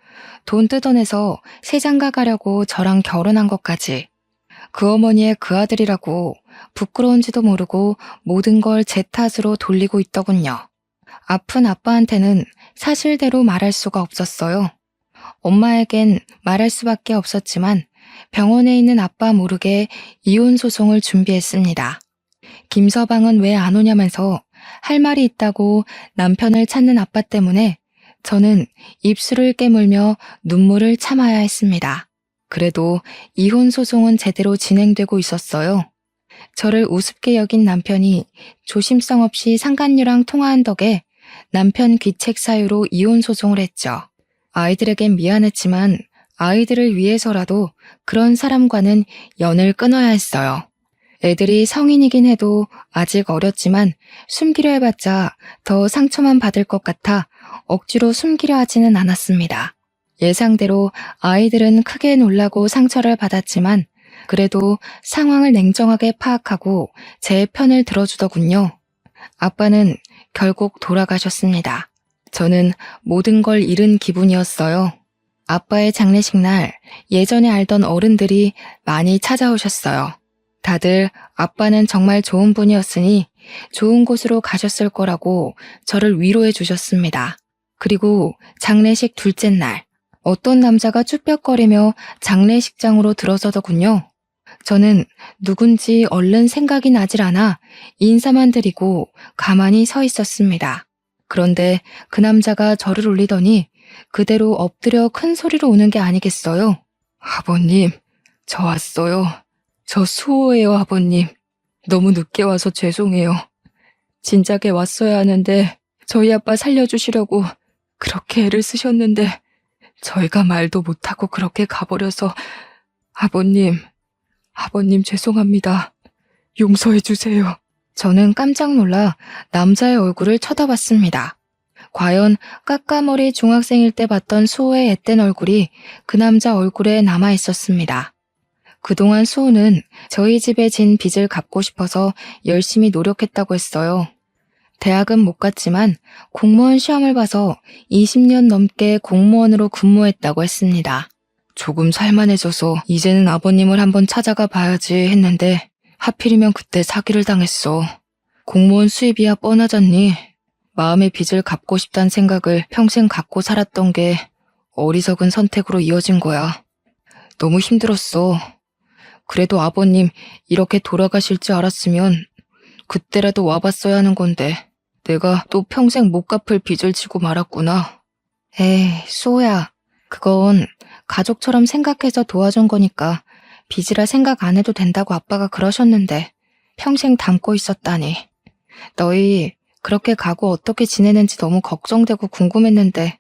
돈 뜯어내서 세장가 가려고 저랑 결혼한 것까지 그 어머니의 그 아들이라고 부끄러운지도 모르고 모든 걸 제 탓으로 돌리고 있더군요. 아픈 아빠한테는 사실대로 말할 수가 없었어요. 엄마에겐 말할 수밖에 없었지만 병원에 있는 아빠 모르게 이혼 소송을 준비했습니다. 김서방은 왜 안 오냐면서 할 말이 있다고 남편을 찾는 아빠 때문에 저는 입술을 깨물며 눈물을 참아야 했습니다. 그래도 이혼 소송은 제대로 진행되고 있었어요. 저를 우습게 여긴 남편이 조심성 없이 상간녀랑 통화한 덕에 남편 귀책 사유로 이혼 소송을 했죠. 아이들에겐 미안했지만 아이들을 위해서라도 그런 사람과는 연을 끊어야 했어요. 애들이 성인이긴 해도 아직 어렸지만 숨기려 해봤자 더 상처만 받을 것 같아 억지로 숨기려 하지는 않았습니다. 예상대로 아이들은 크게 놀라고 상처를 받았지만 그래도 상황을 냉정하게 파악하고 제 편을 들어주더군요. 아빠는 결국 돌아가셨습니다. 저는 모든 걸 잃은 기분이었어요. 아빠의 장례식 날 예전에 알던 어른들이 많이 찾아오셨어요. 다들 아빠는 정말 좋은 분이었으니 좋은 곳으로 가셨을 거라고 저를 위로해 주셨습니다. 그리고 장례식 둘째 날 어떤 남자가 쭈뼛거리며 장례식장으로 들어서더군요. 저는 누군지 얼른 생각이 나질 않아 인사만 드리고 가만히 서 있었습니다. 그런데 그 남자가 저를 울리더니 그대로 엎드려 큰 소리로 우는 게 아니겠어요? 아버님, 저 왔어요. 저 수호예요, 아버님. 너무 늦게 와서 죄송해요. 진작에 왔어야 하는데 저희 아빠 살려주시려고 그렇게 애를 쓰셨는데 저희가 말도 못하고 그렇게 가버려서 아버님 죄송합니다. 용서해 주세요. 저는 깜짝 놀라 남자의 얼굴을 쳐다봤습니다. 과연 까까머리 중학생일 때 봤던 수호의 앳된 얼굴이 그 남자 얼굴에 남아 있었습니다. 그동안 수호는 저희 집에 진 빚을 갚고 싶어서 열심히 노력했다고 했어요. 대학은 못 갔지만 공무원 시험을 봐서 20년 넘게 공무원으로 근무했다고 했습니다. 조금 살만해져서 이제는 아버님을 한번 찾아가 봐야지 했는데 하필이면 그때 사기를 당했어. 공무원 수입이야 뻔하잖니. 마음의 빚을 갚고 싶다는 생각을 평생 갖고 살았던 게 어리석은 선택으로 이어진 거야. 너무 힘들었어. 그래도 아버님 이렇게 돌아가실 줄 알았으면 그때라도 와봤어야 하는 건데 내가 또 평생 못 갚을 빚을 지고 말았구나. 에이, 수호야. 그건 가족처럼 생각해서 도와준 거니까 빚이라 생각 안 해도 된다고 아빠가 그러셨는데 평생 담고 있었다니. 너희 그렇게 가고 어떻게 지내는지 너무 걱정되고 궁금했는데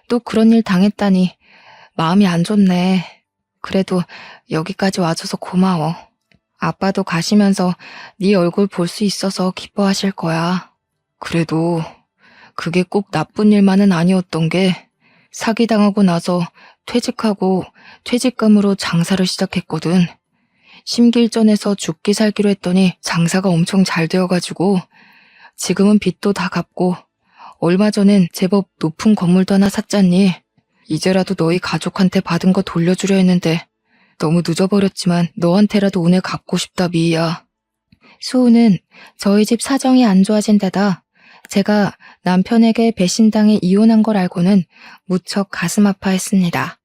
또 그런 일 당했다니 마음이 안 좋네. 그래도 여기까지 와줘서 고마워. 아빠도 가시면서 네 얼굴 볼 수 있어서 기뻐하실 거야. 그래도 그게 꼭 나쁜 일만은 아니었던 게 사기당하고 나서 퇴직하고 퇴직금으로 장사를 시작했거든. 심기일전해서 죽기 살기로 했더니 장사가 엄청 잘 되어가지고 지금은 빚도 다 갚고 얼마 전엔 제법 높은 건물도 하나 샀잖니. 이제라도 너희 가족한테 받은 거 돌려주려 했는데 너무 늦어버렸지만 너한테라도 오늘 갚고 싶다, 미희야. 수호는 저희 집 사정이 안 좋아진 데다 제가 남편에게 배신당해 이혼한 걸 알고는 무척 가슴 아파했습니다.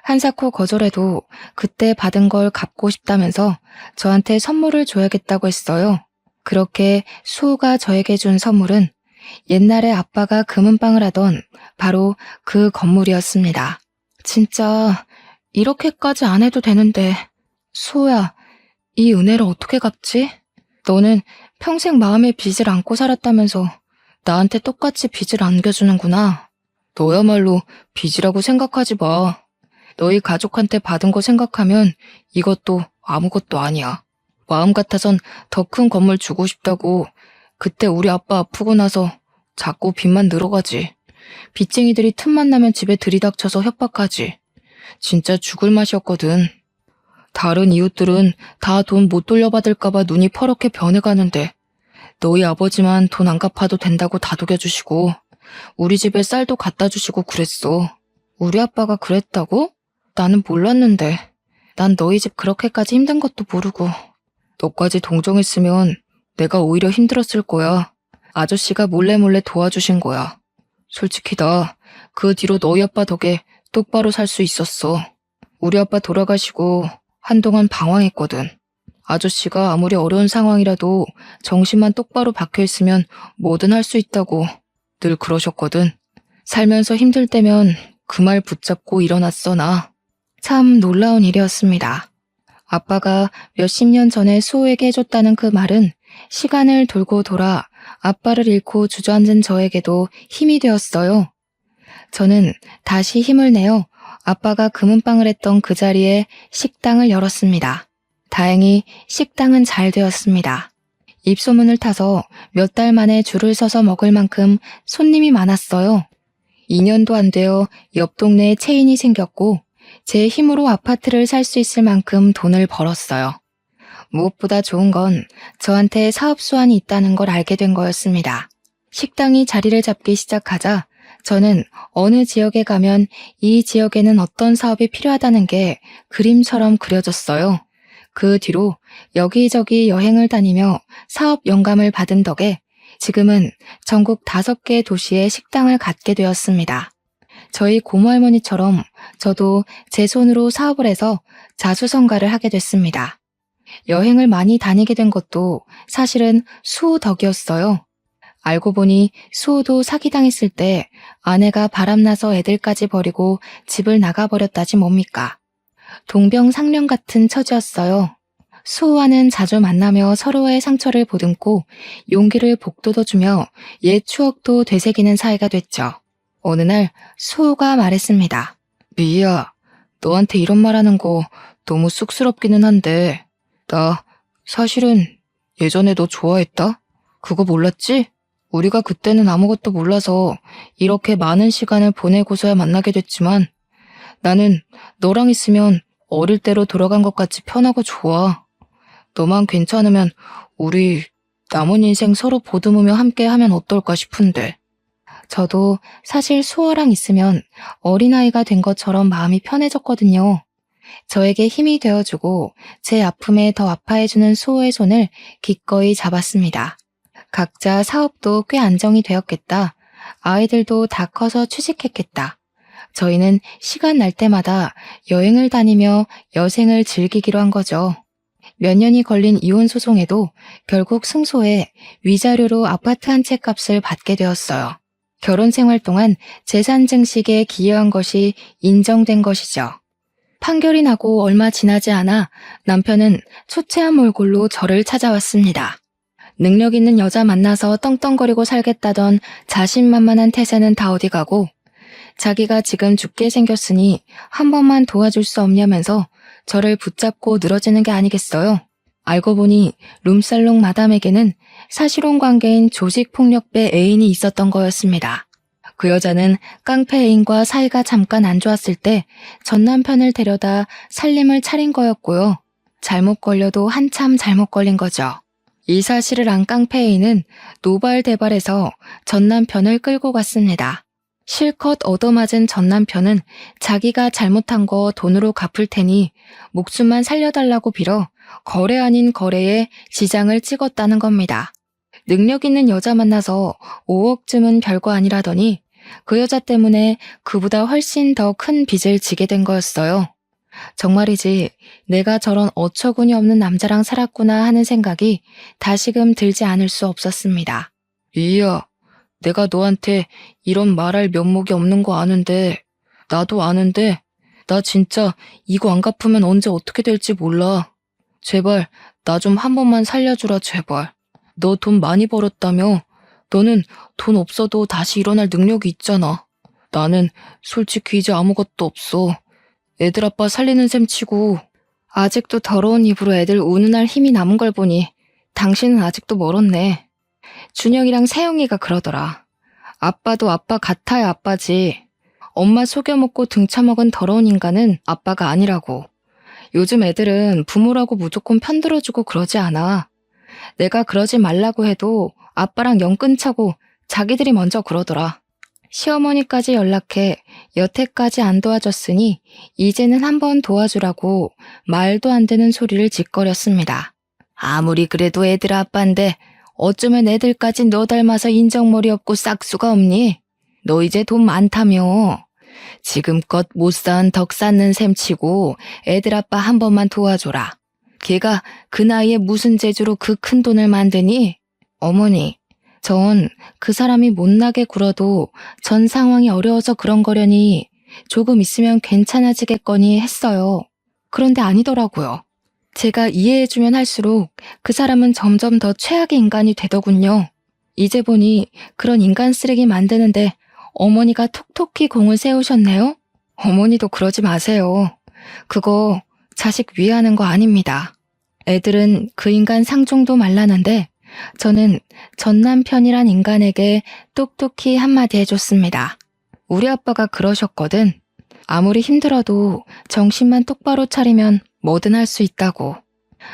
한사코 거절해도 그때 받은 걸 갚고 싶다면서 저한테 선물을 줘야겠다고 했어요. 그렇게 수호가 저에게 준 선물은 옛날에 아빠가 금은방을 하던 바로 그 건물이었습니다. 진짜 이렇게까지 안 해도 되는데 수호야, 이 은혜를 어떻게 갚지? 너는 평생 마음에 빚을 안고 살았다면서 나한테 똑같이 빚을 안겨주는구나. 너야말로 빚이라고 생각하지 마. 너희 가족한테 받은 거 생각하면 이것도 아무것도 아니야. 마음 같아선 더 큰 건물 주고 싶다고. 그때 우리 아빠 아프고 나서 자꾸 빚만 늘어가지. 빚쟁이들이 틈만 나면 집에 들이닥쳐서 협박하지. 진짜 죽을 맛이었거든. 다른 이웃들은 다 돈 못 돌려받을까봐 눈이 퍼렇게 변해가는데 너희 아버지만 돈 안 갚아도 된다고 다독여주시고 우리 집에 쌀도 갖다 주시고 그랬어. 우리 아빠가 그랬다고? 나는 몰랐는데. 난 너희 집 그렇게까지 힘든 것도 모르고. 너까지 동정했으면 내가 오히려 힘들었을 거야. 아저씨가 몰래 도와주신 거야. 솔직히 나 그 뒤로 너희 아빠 덕에 똑바로 살 수 있었어. 우리 아빠 돌아가시고 한동안 방황했거든. 아저씨가 아무리 어려운 상황이라도 정신만 똑바로 박혀있으면 뭐든 할 수 있다고 늘 그러셨거든. 살면서 힘들 때면 그 말 붙잡고 일어났어, 나. 참 놀라운 일이었습니다. 아빠가 몇십 년 전에 수호에게 해줬다는 그 말은 시간을 돌고 돌아 아빠를 잃고 주저앉은 저에게도 힘이 되었어요. 저는 다시 힘을 내어 아빠가 금은방을 했던 그 자리에 식당을 열었습니다. 다행히 식당은 잘 되었습니다. 입소문을 타서 몇 달 만에 줄을 서서 먹을 만큼 손님이 많았어요. 2년도 안 되어 옆 동네에 체인이 생겼고 제 힘으로 아파트를 살 수 있을 만큼 돈을 벌었어요. 무엇보다 좋은 건 저한테 사업 수완이 있다는 걸 알게 된 거였습니다. 식당이 자리를 잡기 시작하자 저는 어느 지역에 가면 이 지역에는 어떤 사업이 필요하다는 게 그림처럼 그려졌어요. 그 뒤로 여기저기 여행을 다니며 사업 영감을 받은 덕에 지금은 전국 5개 도시에 식당을 갖게 되었습니다. 저희 고모할머니처럼 저도 제 손으로 사업을 해서 자수성가를 하게 됐습니다. 여행을 많이 다니게 된 것도 사실은 수호 덕이었어요. 알고 보니 수호도 사기당했을 때 아내가 바람나서 애들까지 버리고 집을 나가버렸다지 뭡니까. 동병상련 같은 처지였어요. 수호와는 자주 만나며 서로의 상처를 보듬고 용기를 북돋워주며 옛 추억도 되새기는 사이가 됐죠. 어느 날 수호가 말했습니다. 미희야, 너한테 이런 말하는 거 너무 쑥스럽기는 한데 나 사실은 예전에 너 좋아했다? 그거 몰랐지? 우리가 그때는 아무것도 몰라서 이렇게 많은 시간을 보내고서야 만나게 됐지만 나는 너랑 있으면 어릴 때로 돌아간 것 같이 편하고 좋아. 너만 괜찮으면 우리 남은 인생 서로 보듬으며 함께하면 어떨까 싶은데. 저도 사실 수호랑 있으면 어린아이가 된 것처럼 마음이 편해졌거든요. 저에게 힘이 되어주고 제 아픔에 더 아파해주는 수호의 손을 기꺼이 잡았습니다. 각자 사업도 꽤 안정이 되었겠다. 아이들도 다 커서 취직했겠다. 저희는 시간 날 때마다 여행을 다니며 여생을 즐기기로 한 거죠. 몇 년이 걸린 이혼 소송에도 결국 승소해 위자료로 아파트 한 채 값을 받게 되었어요. 결혼 생활 동안 재산 증식에 기여한 것이 인정된 것이죠. 판결이 나고 얼마 지나지 않아 남편은 초췌한 몰골로 저를 찾아왔습니다. 능력 있는 여자 만나서 떵떵거리고 살겠다던 자신만만한 태세는 다 어디 가고 자기가 지금 죽게 생겼으니 한 번만 도와줄 수 없냐면서 저를 붙잡고 늘어지는 게 아니겠어요. 알고 보니 룸살롱 마담에게는 사실혼 관계인 조직폭력배 애인이 있었던 거였습니다. 그 여자는 깡패 애인과 사이가 잠깐 안 좋았을 때 전 남편을 데려다 살림을 차린 거였고요. 잘못 걸려도 한참 잘못 걸린 거죠. 이 사실을 안 깡패 애인은 노발대발해서 전 남편을 끌고 갔습니다. 실컷 얻어맞은 전 남편은 자기가 잘못한 거 돈으로 갚을 테니 목숨만 살려달라고 빌어 거래 아닌 거래에 지장을 찍었다는 겁니다. 능력 있는 여자 만나서 5억쯤은 별거 아니라더니 그 여자 때문에 그보다 훨씬 더 큰 빚을 지게 된 거였어요. 정말이지 내가 저런 어처구니 없는 남자랑 살았구나 하는 생각이 다시금 들지 않을 수 없었습니다. 이야, 내가 너한테 이런 말할 면목이 없는 거 아는데, 나도 아는데, 나 진짜 이거 안 갚으면 언제 어떻게 될지 몰라. 제발 나 좀 한 번만 살려주라 제발. 너 돈 많이 벌었다며? 너는 돈 없어도 다시 일어날 능력이 있잖아. 나는 솔직히 이제 아무것도 없어. 애들 아빠 살리는 셈 치고 아직도 더러운 입으로 애들 우는할 힘이 남은 걸 보니 당신은 아직도 멀었네. 준영이랑 세영이가 그러더라. 아빠도 아빠 같아야 아빠지. 엄마 속여먹고 등쳐먹은 더러운 인간은 아빠가 아니라고. 요즘 애들은 부모라고 무조건 편들어주고 그러지 않아. 내가 그러지 말라고 해도 아빠랑 영 끊자고 자기들이 먼저 그러더라. 시어머니까지 연락해 여태까지 안 도와줬으니 이제는 한번 도와주라고 말도 안 되는 소리를 짓거렸습니다. 아무리 그래도 애들 아빠인데 어쩌면 애들까지 너 닮아서 인정머리 없고 싹수가 없니? 너 이제 돈 많다며. 지금껏 못 쌓은 덕 쌓는 셈 치고 애들 아빠 한 번만 도와줘라. 걔가 그 나이에 무슨 재주로 그 큰 돈을 만드니? 어머니, 전 그 사람이 못나게 굴어도 전 상황이 어려워서 그런 거려니 조금 있으면 괜찮아지겠거니 했어요. 그런데 아니더라고요. 제가 이해해주면 할수록 그 사람은 점점 더 최악의 인간이 되더군요. 이제 보니 그런 인간 쓰레기 만드는데 어머니가 톡톡히 공을 세우셨네요? 어머니도 그러지 마세요. 그거 자식 위하는 거 아닙니다. 애들은 그 인간 상종도 말라는데 저는 전 남편이란 인간에게 똑똑히 한마디 해줬습니다. 우리 아빠가 그러셨거든. 아무리 힘들어도 정신만 똑바로 차리면 뭐든 할 수 있다고.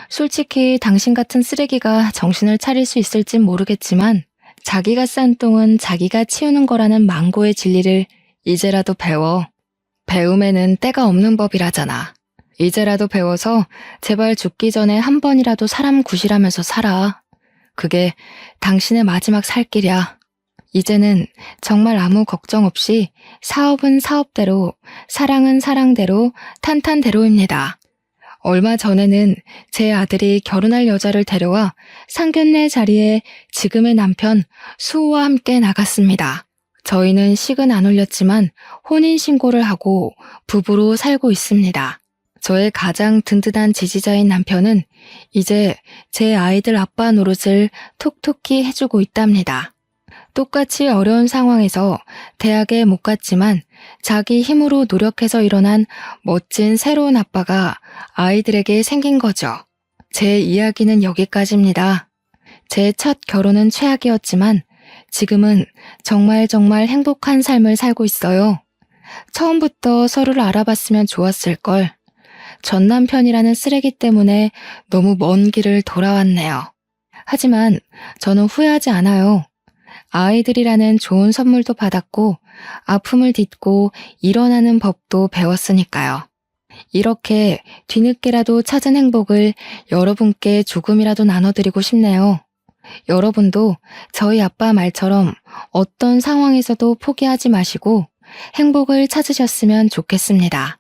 솔직히 당신 같은 쓰레기가 정신을 차릴 수 있을진 모르겠지만 자기가 싼 똥은 자기가 치우는 거라는 망고의 진리를 이제라도 배워. 배움에는 때가 없는 법이라잖아. 이제라도 배워서 제발 죽기 전에 한 번이라도 사람 구실하면서 살아. 그게 당신의 마지막 살 길이야. 이제는 정말 아무 걱정 없이 사업은 사업대로, 사랑은 사랑대로, 탄탄대로입니다. 얼마 전에는 제 아들이 결혼할 여자를 데려와 상견례 자리에 지금의 남편 수호와 함께 나갔습니다. 저희는 식은 안 올렸지만 혼인신고를 하고 부부로 살고 있습니다. 저의 가장 든든한 지지자인 남편은 이제 제 아이들 아빠 노릇을 톡톡히 해주고 있답니다. 똑같이 어려운 상황에서 대학에 못 갔지만 자기 힘으로 노력해서 일어난 멋진 새로운 아빠가 아이들에게 생긴 거죠. 제 이야기는 여기까지입니다. 제 첫 결혼은 최악이었지만 지금은 정말 행복한 삶을 살고 있어요. 처음부터 서로를 알아봤으면 좋았을걸. 전 남편이라는 쓰레기 때문에 너무 먼 길을 돌아왔네요. 하지만 저는 후회하지 않아요. 아이들이라는 좋은 선물도 받았고 아픔을 딛고 일어나는 법도 배웠으니까요. 이렇게 뒤늦게라도 찾은 행복을 여러분께 조금이라도 나눠드리고 싶네요. 여러분도 저희 아빠 말처럼 어떤 상황에서도 포기하지 마시고 행복을 찾으셨으면 좋겠습니다.